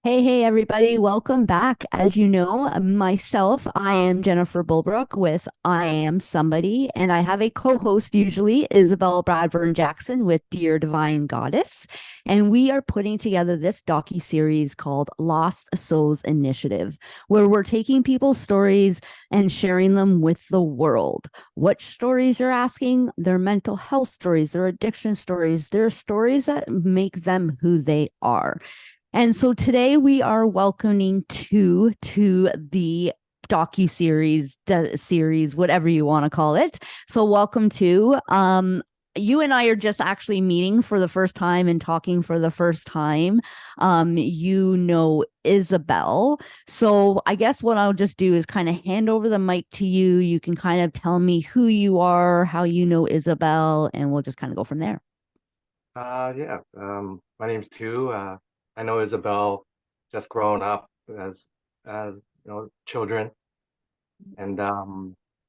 Hey, everybody. Welcome back. As you know, myself, I am Jennifer Bulbrook with I Am Somebody, and I have a co-host usually, Isabel Bradburn Jackson with Dear Divine Goddess. And we are putting together this docu-series called Lost Souls Initiative, where we're taking people's stories and sharing them with the world. What stories you're asking? Their mental health stories, their addiction stories, their stories that make them who they are. And so today we are welcoming two to the series, whatever you want to call it. So welcome to. You and I are just actually meeting for the first time and talking for the first time. You know Isabel. So I guess what I'll just do is kind of hand over the mic to you. You can kind of tell me who you are, how you know Isabel, and we'll just kind of go from there. Yeah. My name's Tu. I know Isabel just growing up as children, and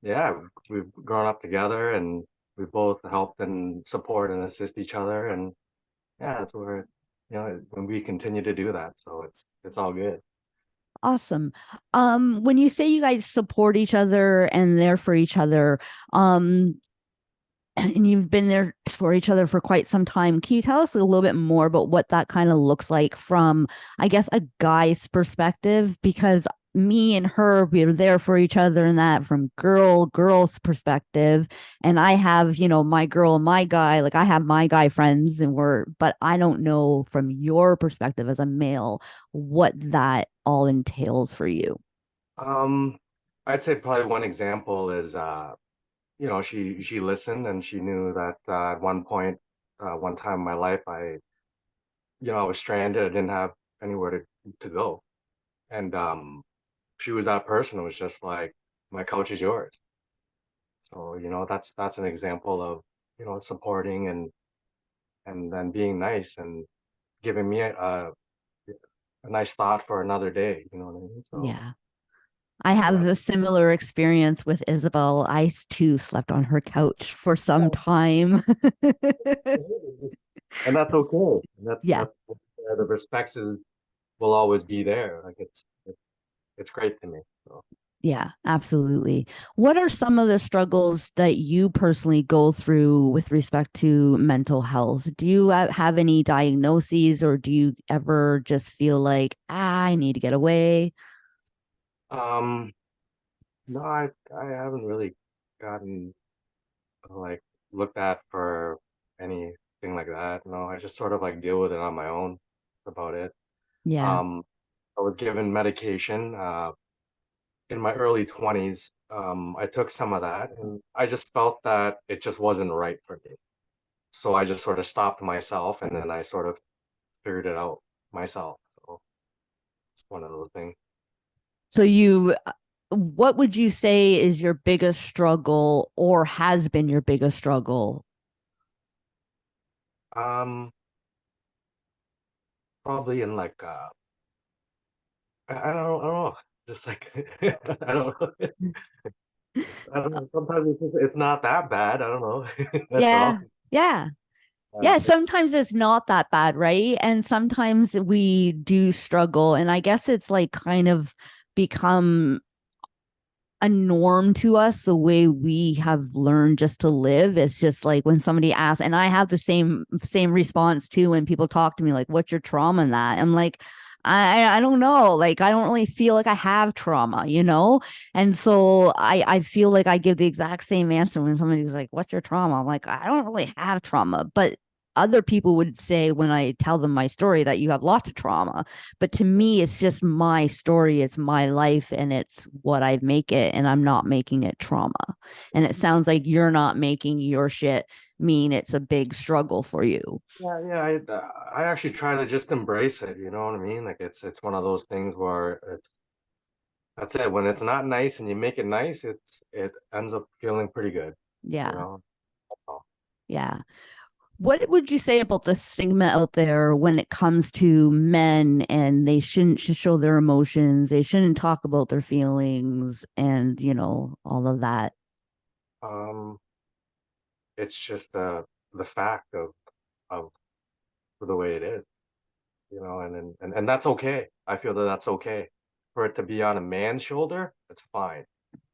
yeah, we've grown up together, and we both helped and support and assist each other, and yeah, that's where when we continue to do that, so it's all good. Awesome. When you say you guys support each other and there for each other, um, and you've been there for each other for quite some time, can you tell us a little bit more about what that kind of looks like from, I guess, a guy's perspective? Because me and her, we are there for each other and that from girl's perspective. And I have, my girl and my guy, like I have my guy friends but I don't know from your perspective as a male what that all entails for you. Um, I'd say probably one example is she listened and she knew that at one point, one time in my life, I was stranded. I didn't have anywhere to go. And she was that person who was just like, my couch is yours. So, that's an example of, supporting and then being nice and giving me a nice thought for another day. You know what I mean? So Yeah. I have yeah. a similar experience with Isabel. I too slept on her couch for some time. And that's okay. And Yeah. that's the respect will always be there. Like it's great to me. So. Yeah, absolutely. What are some of the struggles that you personally go through with respect to mental health? Do you have any diagnoses or do you ever just feel like, I need to get away? Um, no, I haven't really gotten like looked at for anything like that. No, I just sort of like deal with it on my own. That's about it. Yeah. Um, I was given medication in my early 20s. I took some of that and I just felt that it just wasn't right for me. So I just sort of stopped myself and then I sort of figured it out myself. So it's one of those things. So what would you say is your biggest struggle or has been your biggest struggle? Um, Probably in like I don't know. Just like I don't know. I don't know. Sometimes it's not that bad. I don't know. That's Yeah. all. Yeah. Uh, Yeah, sometimes it's not that bad, right? And sometimes we do struggle. And I guess it's like kind of become a norm to us the way we have learned just to live. It's just like when somebody asks, and I have the same response too when people talk to me, like, what's your trauma in that? I'm like, I don't know. Like I don't really feel like I have trauma. And so I feel like I give the exact same answer when somebody's like, what's your trauma? I'm like, I don't really have trauma. But other people would say when I tell them my story that you have lots of trauma. But to me, it's just my story, it's my life, and it's what I make it, and I'm not making it trauma. And it sounds like you're not making your shit mean it's a big struggle for you. yeah. I actually try to just embrace it. You know what I mean? Like it's one of those things where that's it. When it's not nice and you make it nice, it ends up feeling pretty good. You Yeah. know. So, Yeah. What would you say about the stigma out there when it comes to men and they shouldn't show their emotions, they shouldn't talk about their feelings and, all of that? Um, it's just the fact of the way it is. and that's okay. I feel that that's okay. For it to be on a man's shoulder, it's fine.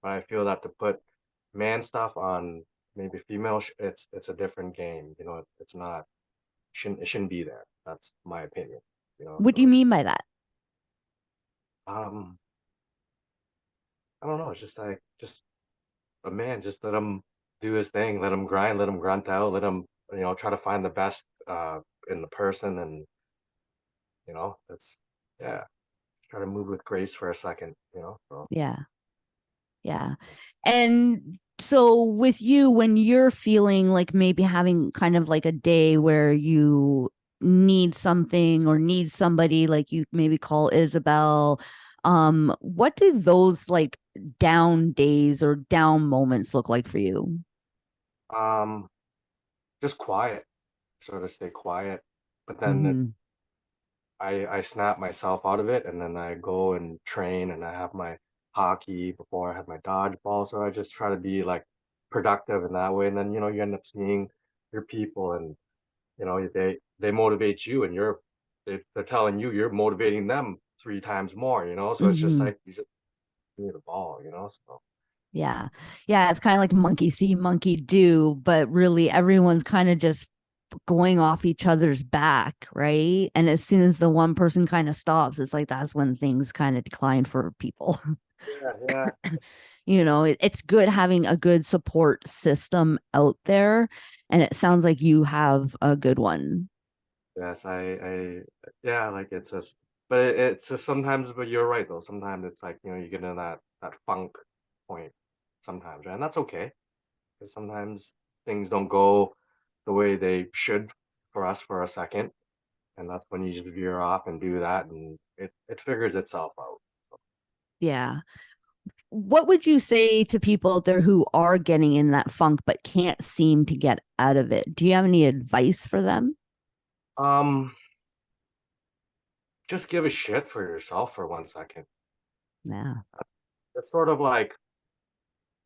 But I feel that to put man stuff on maybe female, it's a different game. It's not shouldn't it shouldn't be there. That's my opinion. What do you So mean by that? um, I don't know. It's just like just a man. Just let him do his thing. Let him grind. Let him grunt out. Let him try to find the best in the person, and that's yeah. Try to move with grace for a second. So. Yeah. Yeah. And so with you, when you're feeling like maybe having kind of like a day where you need something or need somebody, like you maybe call Isabel, what do those like down days or down moments look like for you? Um, just quiet, sort of stay quiet. But then Hmm. I snap myself out of it, and then I go and train, and I have my hockey before I have my dodgeball. So I just try to be like productive in that way. And then you end up seeing your people, and they motivate you, and they're telling you you're motivating them three times more. So it's just Hmm. like you just need the ball. So Yeah. Yeah. It's kind of like monkey see, monkey do, but really everyone's kind of just going off each other's back, right? And as soon as the one person kind of stops, it's like that's when things kind of decline for people. yeah, yeah. It's good having a good support system out there. And it sounds like you have a good one. Yes, yeah, like it's just, but it's just sometimes, but you're right though. Sometimes it's like, you get in that funk point sometimes, right? And that's okay. Because sometimes things don't go the way they should for us for a second. And that's when you just veer off and do that, and it figures itself out. Yeah. What would you say to people out there who are getting in that funk but can't seem to get out of it? Do you have any advice for them? Um, just give a shit for yourself for 1 second. Yeah. It's sort of like,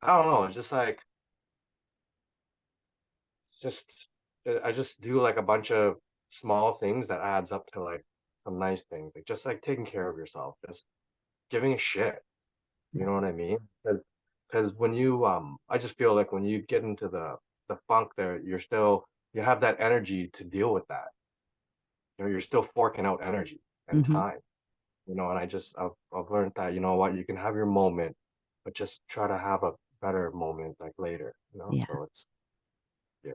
I don't know, it's just like it's just I just do like a bunch of small things that adds up to like some nice things, like just like taking care of yourself, just giving a shit. You know what I mean? Because when I just feel like when you get into the funk there, you have that energy to deal with that. You're still forking out energy and Hmm. time. And I've learned that what you can have your moment, but just try to have a better moment like later. Yeah. So it's yeah.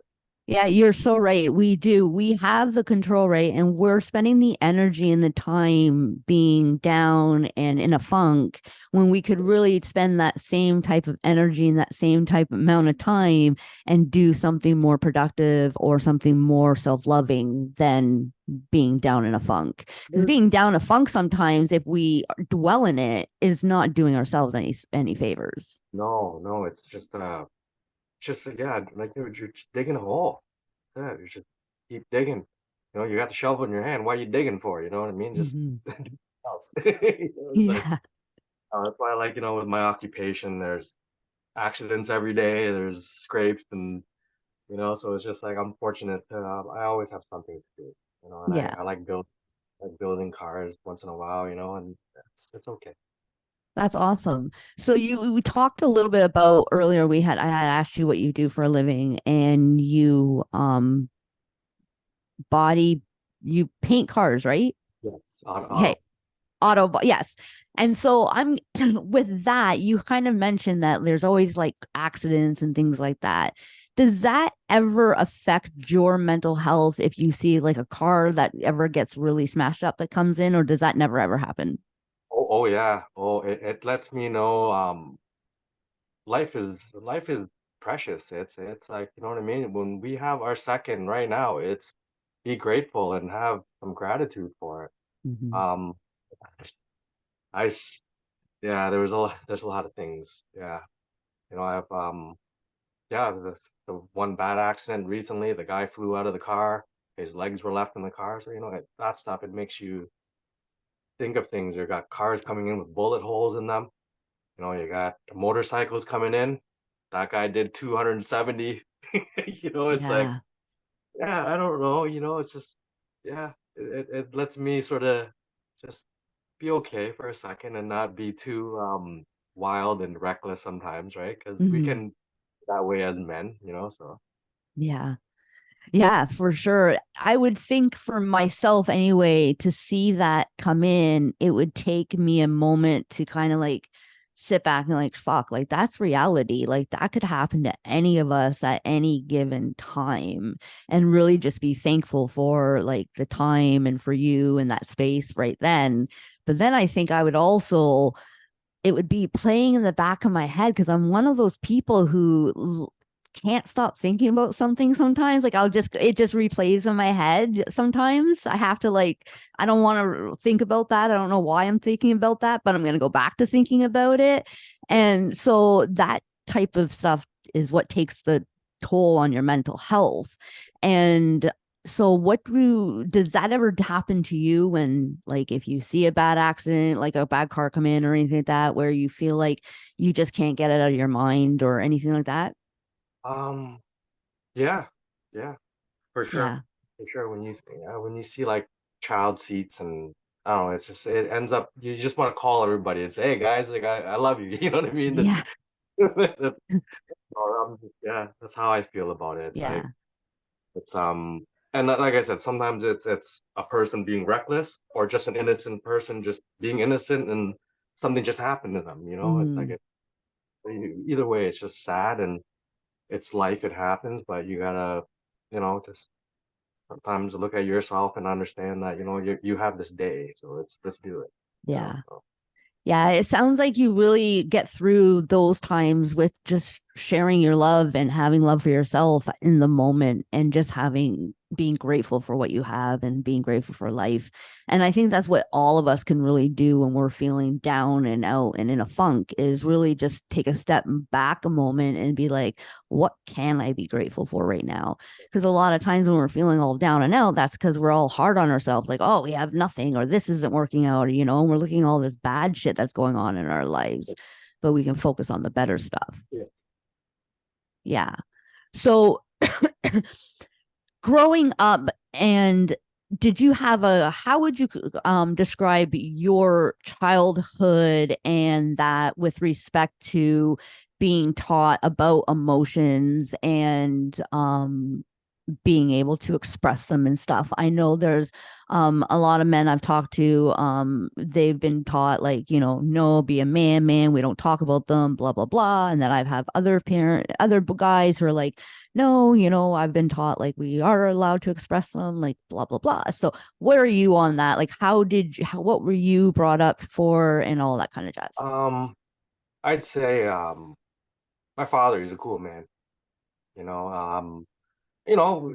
Yeah, you're so right. We do. We have the control rate, and we're spending the energy and the time being down and in a funk when we could really spend that same type of energy and that same type amount of time and do something more productive or something more self-loving than being down in a funk. Because There's being down a funk sometimes, if we dwell in it, is not doing ourselves any favors. no, it's just yeah, like you're just digging a hole. That's it. You just keep digging. You got the shovel in your hand. What are you digging for? You know what I mean? Just Mhm. do something else. It's like Yeah. that's why I like with my occupation, there's accidents every day. There's scrapes, and so it's just like I'm fortunate to I always have something to do. And I Yeah. I like building cars once in a while. And it's okay. That's awesome. So we talked a little bit about earlier I had asked you what you do for a living and you body you paint cars, right? Yes, auto. Okay. Yes. And so I'm with that, you kind of mentioned that there's always like accidents and things like that. Does that ever affect your mental health if you see like a car that ever gets really smashed up that comes in, or does that never ever happen? Oh yeah. Oh, it lets me know life is precious. It's like, you know what I mean? When we have our second right now, it's be grateful and have some gratitude for it. Mhm. Um I s- yeah, there's a lot of things. Yeah. I have yeah, the one bad accident recently, the guy flew out of the car, his legs were left in the car. So, that stuff, it makes you think of things. You got cars coming in with bullet holes in them. You got motorcycles coming in. That guy did 270. It's like, Yeah. yeah, I don't know. It's just, yeah, it lets me sort of just be okay for a second and not be too wild and reckless sometimes, right? Because we Mhm. can that way as men, so Yeah. Yeah, for sure. I would think for myself anyway, to see that come in, it would take me a moment to kind of like sit back and like, fuck, like that's reality. Like that could happen to any of us at any given time. And really just be thankful for like the time and for you and that space right then. But then I think I would also, it would be playing in the back of my head because I'm one of those people who can't stop thinking about something sometimes. Like it just replays in my head sometimes. I have to like, I don't want to think about that. I don't know why I'm thinking about that, but I'm going to go back to thinking about it. And so that type of stuff is what takes the toll on your mental health. And so does that ever happen to you when like if you see a bad accident, like a bad car come in or anything like that, where you feel like you just can't get it out of your mind or anything like that? um yeah, yeah, for sure. Yeah. For sure. When you see like child seats and I don't know, it's just it ends up you just want to call everybody and say, hey guys, like I love you. You know what I mean? Yeah. That's yeah, that's how I feel about it. It's like Yeah. it's and like I said, sometimes it's a person being reckless or just an innocent person just being innocent and something just happened to them, It's like Mm, either way, it's just sad and it's life, it happens, but you gotta, just sometimes look at yourself and understand that, you have this day, so let's do it, yeah. so. Yeah, it sounds like you really get through those times with just sharing your love and having love for yourself in the moment and just being grateful for what you have and being grateful for life. And I think that's what all of us can really do when we're feeling down and out and in a funk is really just take a step back a moment and be like, what can I be grateful for right now? Because a lot of times when we're feeling all down and out, that's because we're all hard on ourselves, like, oh, we have nothing, or this isn't working out, and we're looking at all this bad shit that's going on in our lives, but we can focus on the better stuff. Yeah. Yeah. So growing up and did you have how would you describe your childhood and that with respect to being taught about emotions and being able to express them and stuff. I know there's a lot of men I've talked to, they've been taught like, no, be a man, we don't talk about them, blah, blah, blah. And then I've have other guys who are like, no, I've been taught like we are allowed to express them, like blah, blah, blah. So where are you on that? Like what were you brought up for and all that kind of jazz? um I'd say my father is a cool man,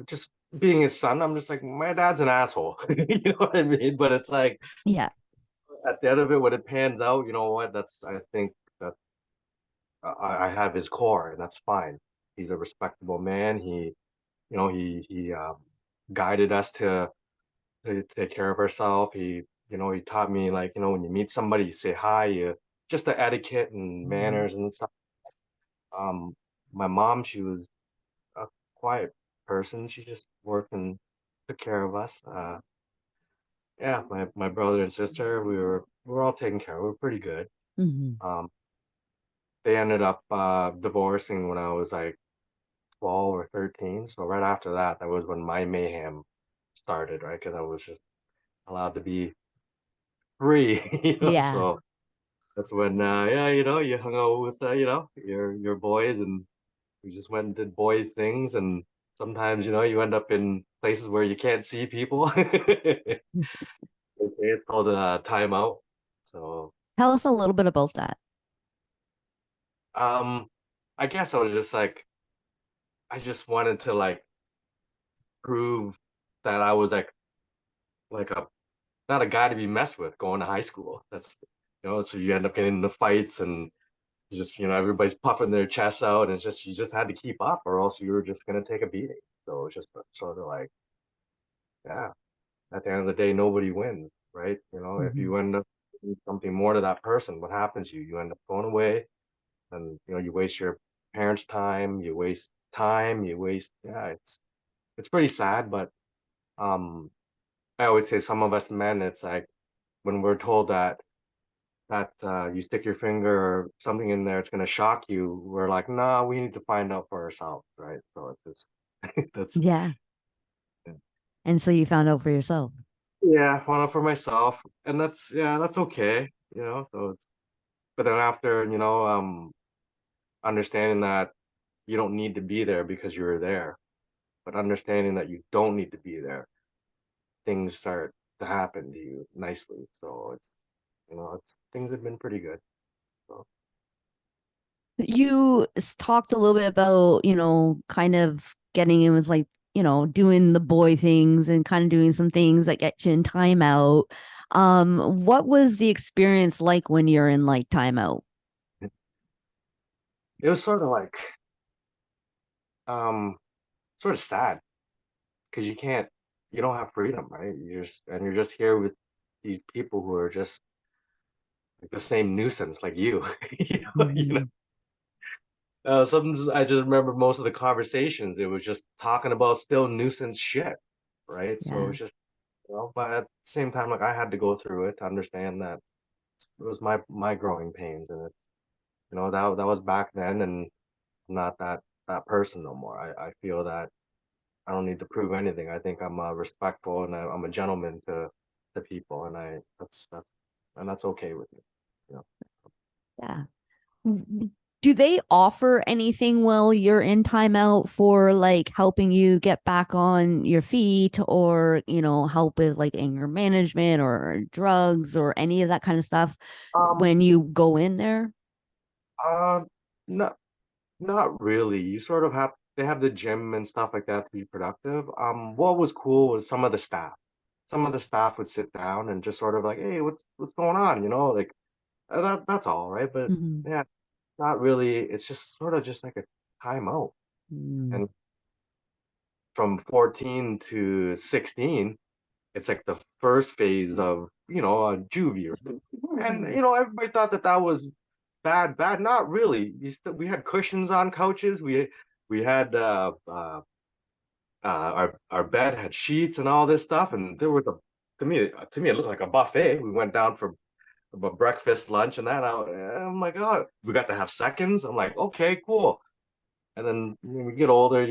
just being his son, I'm just like, my dad's an asshole. You know what I mean? But it's like Yeah. at the end of it, when it pans out, you know what? I think that I have his core, and that's fine. He's a respectable man. He guided us to take care of ourselves. He taught me like, when you meet somebody, you say hi, just the etiquette and Mhm. manners and stuff. Um, my mom, she was a quiet person. She just worked and took care of us. Yeah, my brother and sister, we were all taken care of. We were pretty good. Mhm. Um, they ended up divorcing when I was like 12 or 13. So right after that, that was when my mayhem started, right? Because I was just allowed to be free, Yeah. So that's when, yeah, you hung out with, your boys, and we just went and did boys things. And sometimes, you end up in places where you can't see people. It's called a timeout. So, Tell us a little bit about that. um, I guess I was just like, I just wanted to like prove that I was like a not a guy to be messed with going to high school. So you end up getting into fights and everybody's puffing their chests out, and it's just you just had to keep up or else you were just gonna take a beating. So it's just sort of like, yeah, at the end of the day, nobody wins, right? If Mhm. you end up doing something more to that person, what happens? You end up going away, and you waste your parents' time, you waste, yeah, it's pretty sad, but um I always say some of us men, it's like when we're told that you stick your finger or something in there, it's gonna shock you. We're like, nah, we need to find out for ourselves, right? So it's just that's Yeah. And so you found out for yourself. yeah, I found out for myself, and that's yeah, that's okay, you know. So it's but then after understanding that you don't need to be there because you're there, but understanding that you don't need to be there, things start to happen to you nicely. So it's things have been pretty good. So You talked a little bit about, kind of getting in with like, doing the boy things and kind of doing some things that get you in timeout. What was the experience like when you're in like timeout? it was sort of like um sort of sad because you don't have freedom, right? You're just here with these people who are just like the same nuisance like you. Mhm. Sometimes I just remember most of the conversations. It was just talking about still nuisance shit, right? So Yeah. it's just but at the same time, like I had to go through it to understand that it was my growing pains, and it's that was back then, and I'm not that person no more. I feel that I don't need to prove anything. I think I'm respectful and I'm a gentleman to people, and that's okay with me. You know. Yeah. Do they offer anything while you're in timeout for like helping you get back on your feet or, help with like anger management or drugs or any of that kind of stuff Um, when you go in there? uh, not not really. You sort of have they have the gym and stuff like that to be productive. What was cool was some of the staff. Some of the staff would sit down and just sort of like, hey, what's going on? Like that's all, right? But Mhm. yeah, not really. It's just sort of just like a timeout. Mm. And from 14 to 16, it's like the first phase of, a juvie. And, everybody thought that was bad. Not really. We had cushions on couches. We had our bed had sheets and all this stuff. And there was to me, it looked like a buffet. We went down for breakfast, lunch, and that. I'm like, oh, we got to have seconds. I'm like, okay, cool. And then when we get older,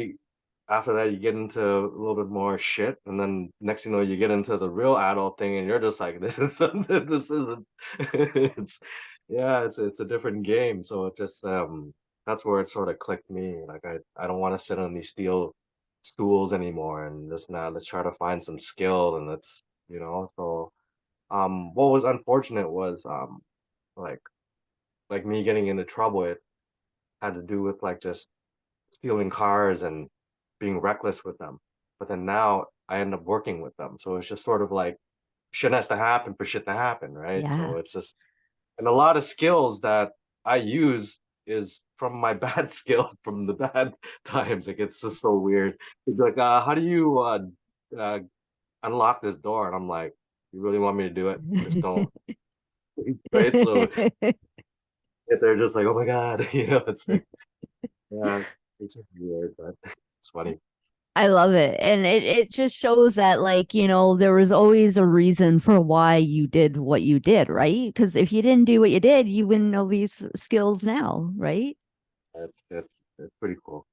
after that, you get into a little bit more shit, and then next thing you know, you get into the real adult thing, and you're just like, this isn't. It's yeah, it's a different game. So it just that's where it sort of clicked me. Like I don't want to sit on these steel stools anymore, and just now let's try to find some skill, and so what was unfortunate was like me getting into trouble. It had to do with like just stealing cars and being reckless with them. But then now I end up working with them. So it's just sort of like shit has to happen for shit to happen, right? Yeah. So it's just and a lot of skills that I use is from my bad skill from the bad times. Like it's just so weird. It's like, how do you uh, unlock this door? And I'm like, you really want me to do it? Just don't, right? So they're just like, oh my God, it's like, yeah, it's just weird, but it's funny. I love it. And it just shows that like, there was always a reason for why you did what you did, right? Because if you didn't do what you did, you wouldn't know these skills now, right? It's pretty cool.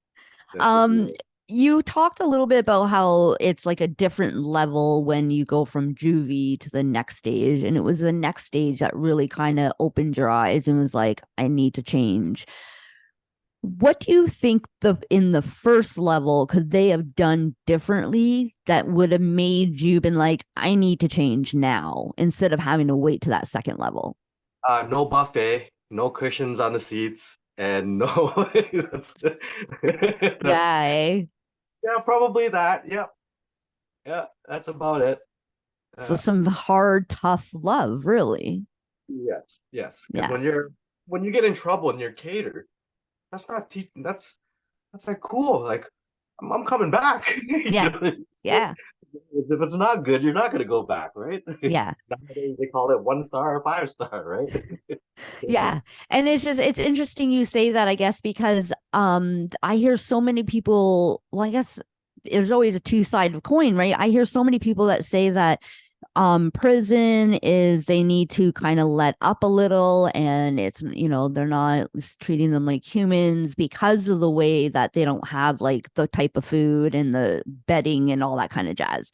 It's Um, really you talked a little bit about how it's like a different level when you go from juvie to the next stage. And it was the next stage that really kind of opened your eyes and was like, I need to change. What do you think the in the first level could they have done differently that would have made you been like, I need to change now instead of having to wait to that second level? no buffet, no cushions on the seats, and no that's that's Yeah. Eh? yeah, probably that. Yep. Yeah, that's about it. So some hard, tough love, really. Yes, yes. Because Yeah. when you get in trouble and you're catered, that's not teaching. That's like cool. Like I'm coming back. Yeah. Yeah. If it's not good, you're not gonna go back, right? Yeah. Nowadays they call it 1 star or 5 star, right? Yeah. And it's interesting you say that, I guess, because I hear so many people, well, I guess there's always a two-sided coin, right? I hear so many people that say that prison is they need to kind of let up a little, and it's, they're not treating them like humans because of the way that they don't have like the type of food and the bedding and all that kind of jazz.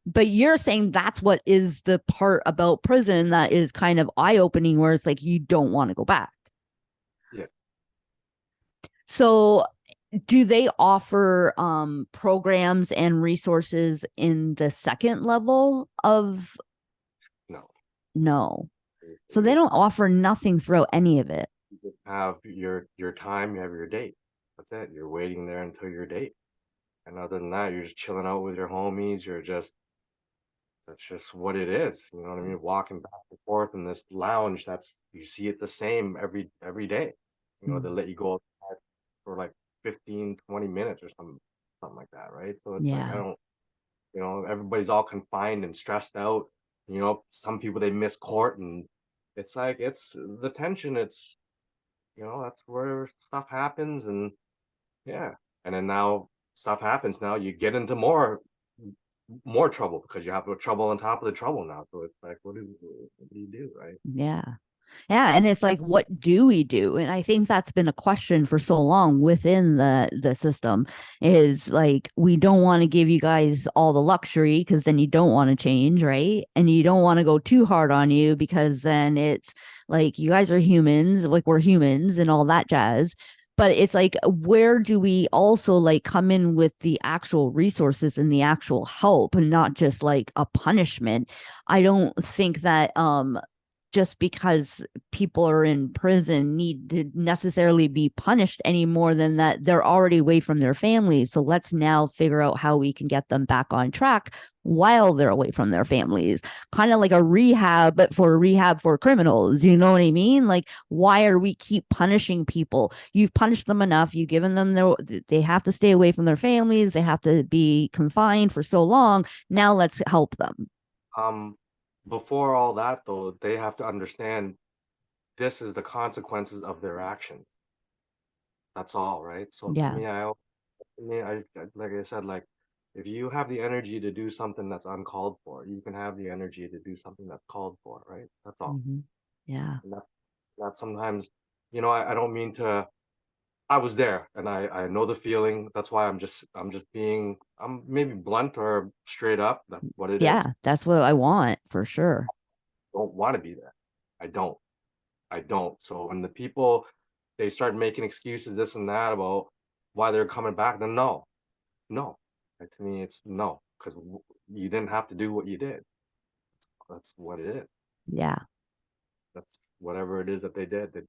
But you're saying that's what is the part about prison that is kind of eye-opening, where it's like you don't want to go back. Yeah. So do they offer programs and resources in the second level of? No. No. So they don't offer nothing throughout any of it. You just have your time, you have your date. That's it. You're waiting there until your date. And other than that, you're just chilling out with your homies. That's just what it is. You know what I mean? Walking back and forth in this lounge, you see it the same every day. You know, they let you go outside for like 15, 20 minutes or something like that, right? So it's like, I Yeah. don't, everybody's all confined and stressed out. You know, some people, they miss court, and it's like, it's the tension. That's where stuff happens. And yeah. And then now stuff happens. Now you get into more trouble because you have trouble on top of the trouble now. So it's like, what do you do, right? Yeah. Yeah, and it's like, what do we do? And I think that's been a question for so long within the system, is like, we don't want to give you guys all the luxury because then you don't want to change, right? And you don't want to go too hard on you because then it's like, you guys are humans, like we're humans and all that jazz. But it's like, where do we also like come in with the actual resources and the actual help, and not just like a punishment? I don't think that just because people are in prison need to necessarily be punished any more than that they're already away from their families. So let's now figure out how we can get them back on track while they're away from their families. Kind of like a rehab for criminals. You know what I mean? Like, why are we keep punishing people? You've punished them enough. You've given them they have to stay away from their families. They have to be confined for so long. Now let's help them. Um, Before all that though, they have to understand this is the consequences of their actions. That's all, right? So to Yeah. me, like I said, like, if you have the energy to do something that's uncalled for, you can have the energy to do something that's called for, right? That's all. Mm-hmm. Yeah. And that's sometimes, I don't mean to. I was there, and I know the feeling. That's why I'm maybe blunt or straight up. That's what it is. Yeah, that's what I want for sure. Don't want to be there. I don't. I don't. So when the people, they start making excuses, this and that, about why they're coming back, then no, no. To me, it's no, because you didn't have to do what you did. That's what it is. Yeah. That's whatever it is that they did. That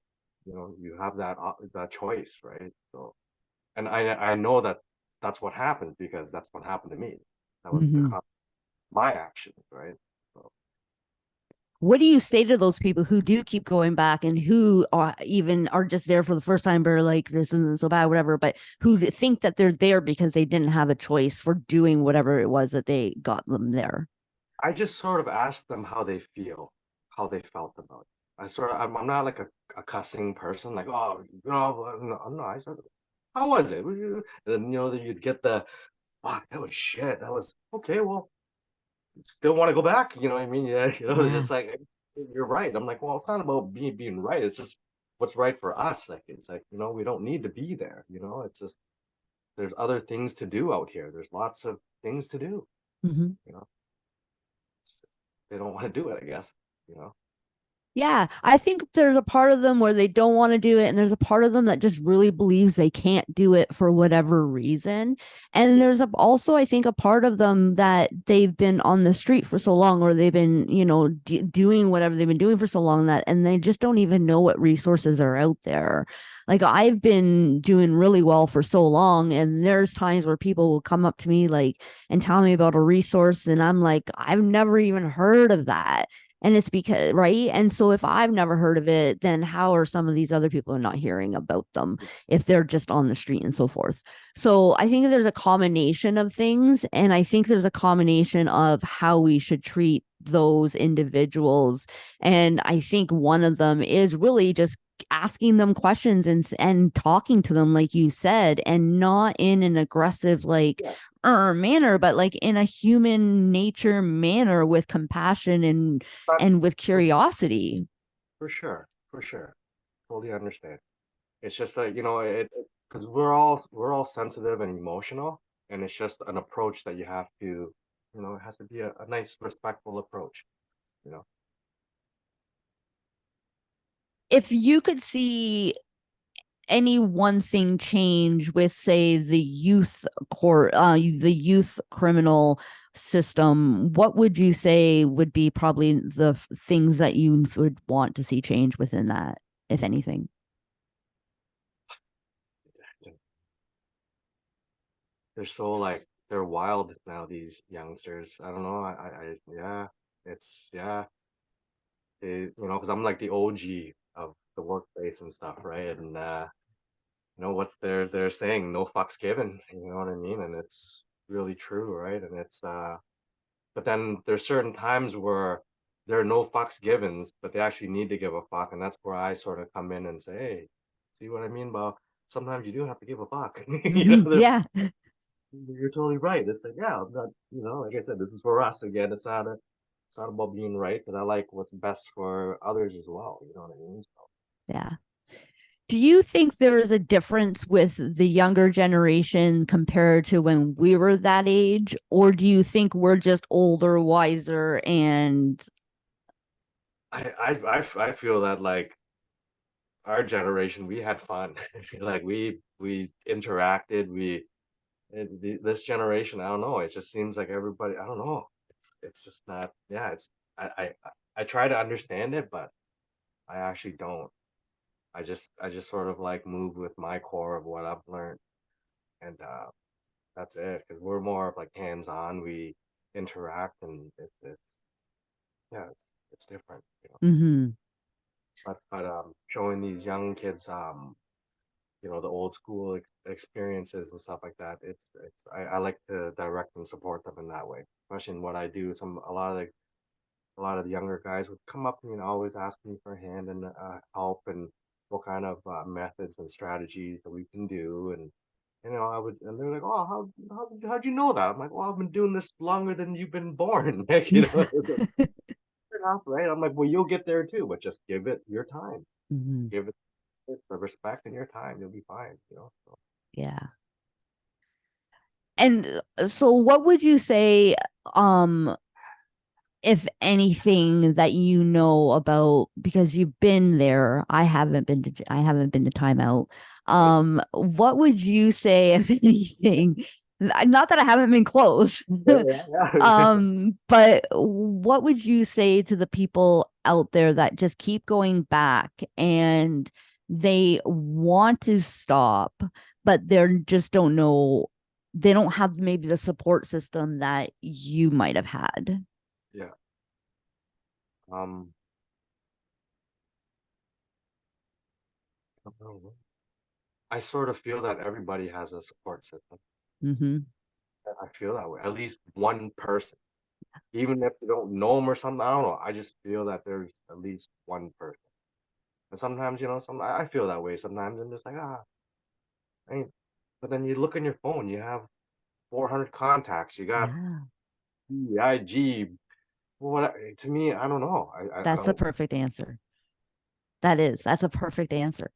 you have that choice, right? So, and I know that that's what happened, because that's what happened to me. That was Hmm. because my actions, right? So What do you say to those people who do keep going back and who are even are just there for the first time, but are like, this isn't so bad, whatever, but who think that they're there because they didn't have a choice for doing whatever it was that they got them there? I just sort of asked them how they feel, how they felt about it. I'm not like a cussing person, like, oh, no, I said, how was it? And then, that you'd get the, fuck, that was shit. That was okay. Well, still want to go back. You know what I mean? Yeah. Yeah. Just like, you're right. I'm like, well, it's not about me being right. It's just what's right for us. Like, it's like, we don't need to be there. It's just, there's other things to do out here. There's lots of things to do. Hmm. You know, they don't want to do it, I guess. You know. Yeah, I think there's a part of them where they don't want to do it, and there's a part of them that just really believes they can't do it for whatever reason. And there's also, I think, a part of them that they've been on the street for so long, or they've been, doing whatever they've been doing for so long, that, and they just don't even know what resources are out there. Like, I've been doing really well for so long, and there's times where people will come up to me like and tell me about a resource, and I'm like, I've never even heard of that. And it's because, right? And so if I've never heard of it, then how are some of these other people not hearing about them if they're just on the street and so forth? So I think there's a combination of things. And I think there's a combination of how we should treat those individuals. And I think one of them is really just asking them questions and talking to them like you said, and not in an aggressive, like, Yeah. manner, but like in a human nature manner with compassion But and with curiosity. for sure, totally understand. It's just like, it because we're all sensitive and emotional, and it's just an approach that you have to, it has to be a nice, respectful approach, you know. If you could see any one thing change with, say, the youth court, the youth criminal system, what would you say would be probably the things that you would want to see change within that, if anything? They're so like they're wild now, these youngsters. I don't know. Yeah, yeah. Because I'm like the OG of the workplace and stuff, right? And what's they're saying, no fucks given. You know what I mean? And it's really true, right? And it's but then there's certain times where there are no fucks givens, but they actually need to give a fuck, and that's where I sort of come in and say, hey, see what I mean about sometimes you do have to give a fuck. Yeah. You're totally right. It's like, yeah, I'm not, like I said, this is for us again. It's not about being right, but I like what's best for others as well. You know what I mean? So, Yeah. Do you think there is a difference with the younger generation compared to when we were that age? Or do you think we're just older, wiser, and I feel that like our generation, we had fun. Like we interacted. This generation, I don't know. It just seems like everybody. I don't know. It's just not. Yeah. I try to understand it, but I actually don't. I just sort of like move with my core of what I've learned, and that's it. Because we're more of like hands-on. We interact, and it's yeah, it's different. mm-hmm. But showing these young kids the old school experiences and stuff like that. I like to direct and support them in that way, especially in what I do. A lot of the younger guys would come up to me and always ask me for a hand and help and what kind of methods and strategies that we can do. And I would, and they're like, "Oh, how'd you know that?" I'm like, "Well, I've been doing this longer than you've been born." Like, fair enough, right? I'm like, "Well, you'll get there too, but just give it your time. Mm-hmm. Give it the respect and your time. You'll be fine." So. Yeah. And so what would you say, um, if anything, that you know about, because you've been there? I haven't been to timeout. What would you say, if anything? Not that I haven't been close. Yeah. But what would you say to the people out there that just keep going back and they want to stop, but they're just don't know, they don't have maybe the support system that you might have had? Yeah. Um, I don't know. I sort of feel that everybody has a support system. Mm-hmm. I feel that way. At least one person, even if you don't know them or something. I don't know. I just feel that there's at least one person. And sometimes, I feel that way. Sometimes I'm just like, I ain't. But then you look on your phone, you have 400 contacts. You got Yeah. IG. What to me, I don't know. I That's a don't. perfect answer. That's a perfect answer,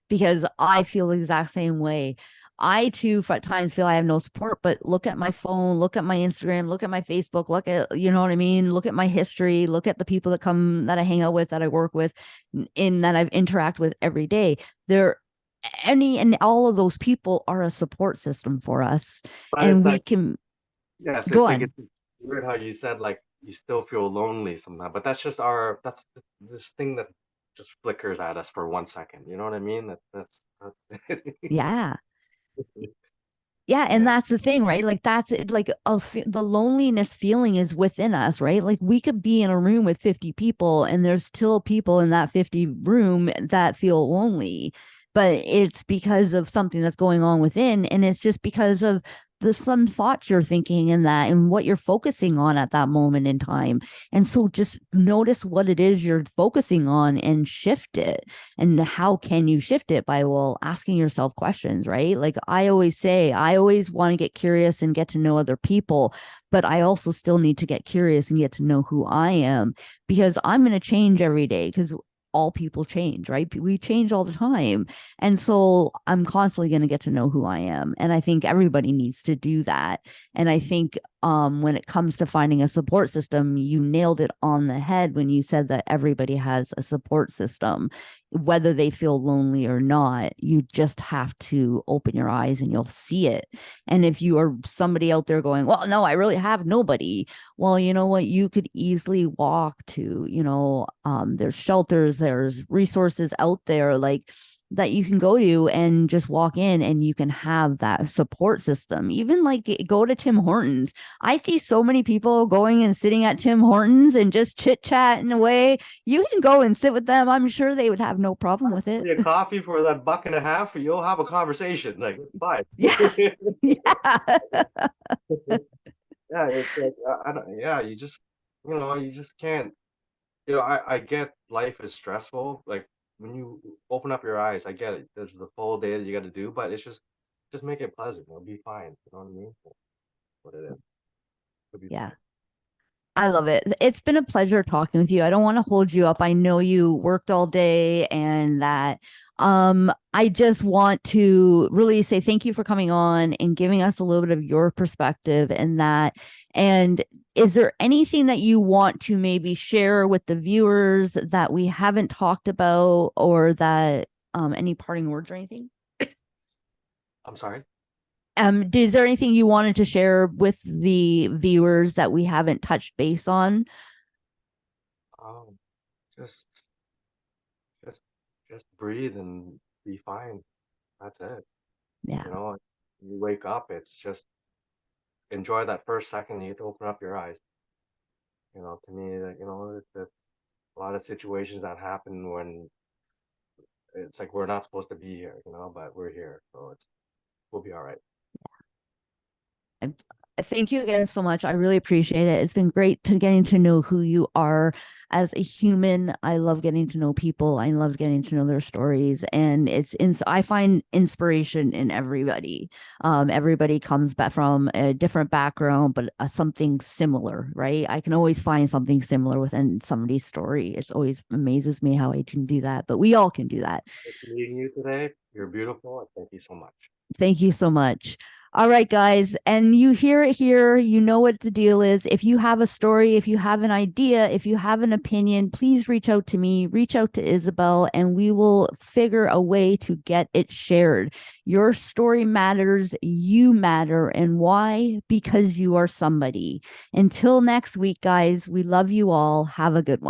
because I feel the exact same way. I too at times feel I have no support, but look at my phone, look at my Instagram, look at my Facebook, look at, you know what I mean? Look at my history, look at the people that come, that I hang out with, that I work with, in that I've interact with every day. They're any and all of those people are a support system for us. But And it's we like, can yes, go it's like on. it's weird how you said like you still feel lonely sometimes, but that's just that's this thing that just flickers at us for 1 second. You know what I mean? That's Yeah. Yeah, and yeah, that's the thing, right? Like that's it, like the loneliness feeling is within us, right? Like we could be in a room with 50 people and there's still people in that 50 room that feel lonely, but it's because of something that's going on within, and it's just because of some thoughts you're thinking in that and what you're focusing on at that moment in time. And so just notice what it is you're focusing on and shift it. And how can you shift it? By, well, asking yourself questions, right? Like I always say, I always want to get curious and get to know other people, but I also still need to get curious and get to know who I am, because I'm going to change every day, because all people change, right? We change all the time. And so I'm constantly going to get to know who I am. And I think everybody needs to do that. And I think when it comes to finding a support system, you nailed it on the head when you said that everybody has a support system, whether they feel lonely or not. You just have to open your eyes and you'll see it. And if you are somebody out there going, well, no, I really have nobody, well, you know what? You could easily walk to, there's shelters, there's resources out there like that you can go to and just walk in and you can have that support system. Even like go to Tim Hortons. I see so many people going and sitting at Tim Hortons and just chit chatting away. You can go and sit with them. I'm sure they would have no problem with it. A coffee for that $1.50, you'll have a conversation. Like, fine. Yeah. Yeah. Yeah, it's like I don't, yeah, you just can't. I get life is stressful. Like when you open up your eyes, I get it. There's the full day that you got to do, but it's just make it pleasant. It'll be fine. You know what I mean? What it is. It'll be Yeah. fine. I love it. It's been a pleasure talking with you. I don't want to hold you up. I know you worked all day and that. I just want to really say thank you for coming on and giving us a little bit of your perspective and that. And is there anything that you want to maybe share with the viewers that we haven't talked about, or that any parting words or anything? I'm sorry. Is there anything you wanted to share with the viewers that we haven't touched base on? Um, just just just breathe and be fine. That's it. Yeah. You know, you wake up, it's just enjoy that first second you open up your eyes. To me, that it's a lot of situations that happen when it's like we're not supposed to be here, but we're here, so we'll be all right. I thank you again so much. I really appreciate it. It's been great to getting to know who you are as a human. I love getting to know people. I love getting to know their stories, and I find inspiration in everybody. Everybody comes back from a different background, but something similar, right? I can always find something similar within somebody's story. It's always amazes me how I can do that, but we all can do that. Nice meeting you today. You're beautiful, and thank you so much. Thank you so much. All right, guys. And you hear it here. You know what the deal is. If you have a story, if you have an idea, if you have an opinion, please reach out to me, reach out to Isabel, and we will figure a way to get it shared. Your story matters. You matter. And why? Because you are somebody. Until next week, guys, we love you all. Have a good one.